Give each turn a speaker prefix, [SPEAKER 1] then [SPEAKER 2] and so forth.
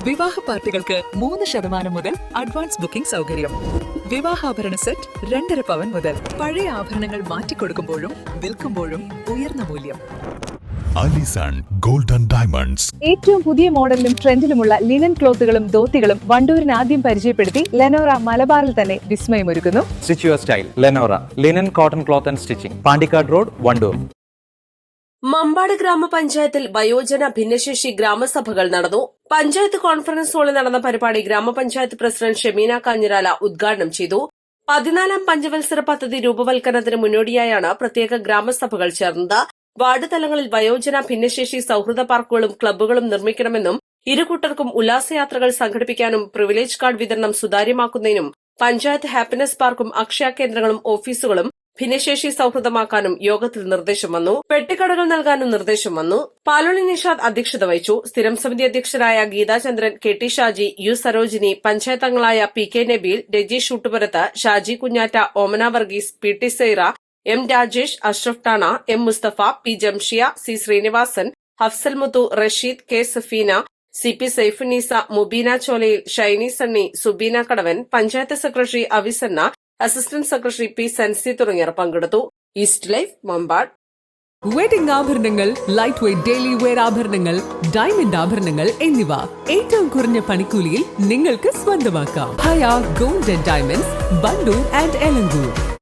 [SPEAKER 1] വിവാഹ പാർട്ടികൾക്ക് 3% മുതൽ അഡ്വാൻസ് ബുക്കിംഗ് സൗകര്യം. വിവാഹാഭരണ സെറ്റ് 2.5 പവൻ മുതൽ. പഴയ ആഭരണങ്ങൾ മാറ്റിക്കൊടുക്കുമ്പോഴും വിൽക്കുമ്പോഴും ഉയർന്ന മൂല്യം.
[SPEAKER 2] Allison golden diamonds.
[SPEAKER 3] ഏറ്റവും പുതിയ മോഡലിലും ട്രെൻഡിലുമുള്ള ലിനൻ ക്ലോത്തുകളും ധോത്തികളും വണ്ടൂരിന് ആദ്യം പരിചയപ്പെടുത്തി ലെനോറ മലബാറിൽ തന്നെ വിസ്മയമൊരുക്കുന്നു.
[SPEAKER 4] Stitch your style Lenora linen cotton cloth and stitching, Pandikkad road, Wandoor.
[SPEAKER 5] Mambad ഗ്രാമപഞ്ചായത്തിൽ വയോജന ഭിന്നശേഷി ഗ്രാമസഭകൾ നടന്നു. പഞ്ചായത്ത് കോൺഫറൻസ് ഹാളിൽ നടന്ന പരിപാടി ഗ്രാമപഞ്ചായത്ത് പ്രസിഡന്റ് ഷെമീന കാഞ്ഞിരാല ഉദ്ഘാടനം ചെയ്തു. 14ാം പഞ്ചവത്സര പദ്ധതി രൂപവൽക്കരണത്തിന് മുന്നോടിയായാണ് പ്രത്യേക ഗ്രാമസഭകൾ ചേർന്നത്. വാർഡ് തലങ്ങളിൽ വയോജന ഭിന്നശേഷി സൌഹൃദ പാർക്കുകളും ക്ലബ്ബുകളും നിർമ്മിക്കണമെന്നും ഇരുകൂട്ടർക്കും ഉല്ലാസയാത്രകൾ സംഘടിപ്പിക്കാനും പ്രിവിലേജ് കാർഡ് വിതരണം സുതാര്യമാക്കുന്നതിനും പഞ്ചായത്ത് ഹാപ്പിനെസ് പാർക്കും അക്ഷയ കേന്ദ്രങ്ങളും ഓഫീസുകളും ഭിന്നശേഷി സൌഹൃദമാക്കാനും യോഗത്തിൽ നിർദ്ദേശം വന്നു. പെട്ടിക്കടകൾ നൽകാനും നിർദ്ദേശം വന്നു. പാലോളി നിഷാദ് അധ്യക്ഷത വഹിച്ചു. സ്ഥിരം സമിതി അധ്യക്ഷരായ Geethachandran, K T Shaji, U Sarojini, panchayat അംഗങ്ങളായ P K Nabeel, Rajeesh Shoottupurath, Shaji Kunjatta, Omana Varghese, P T Saira, M Rajesh, Ashraf Tana, M Musthafa, P Jamshiya, C Sreenivasan, Hafsal Muthu, Rasheed, K Safeena, C P Saifunneesa, Mubeena Cholayil, Shiny Sunny, Subeena Kadavan, panchayat secretary Avisanna, assistant secretary P Sansi തുടങ്ങിയവർ പങ്കെടുത്തു. East Life, Mambad.
[SPEAKER 1] വെഡിംഗ് ആഭരണങ്ങൾ, ലൈറ്റ് വെയ്റ്റ് ഡെയിലി വെയർ ആഭരണങ്ങൾ, ഡയമണ്ട് ആഭരണങ്ങൾ എന്നിവ ഏറ്റവും കുറഞ്ഞ പണിക്കൂലിയിൽ നിങ്ങൾക്ക് സ്വന്തമാക്കാം. Haya gold and diamonds, Wandoor and Elankur.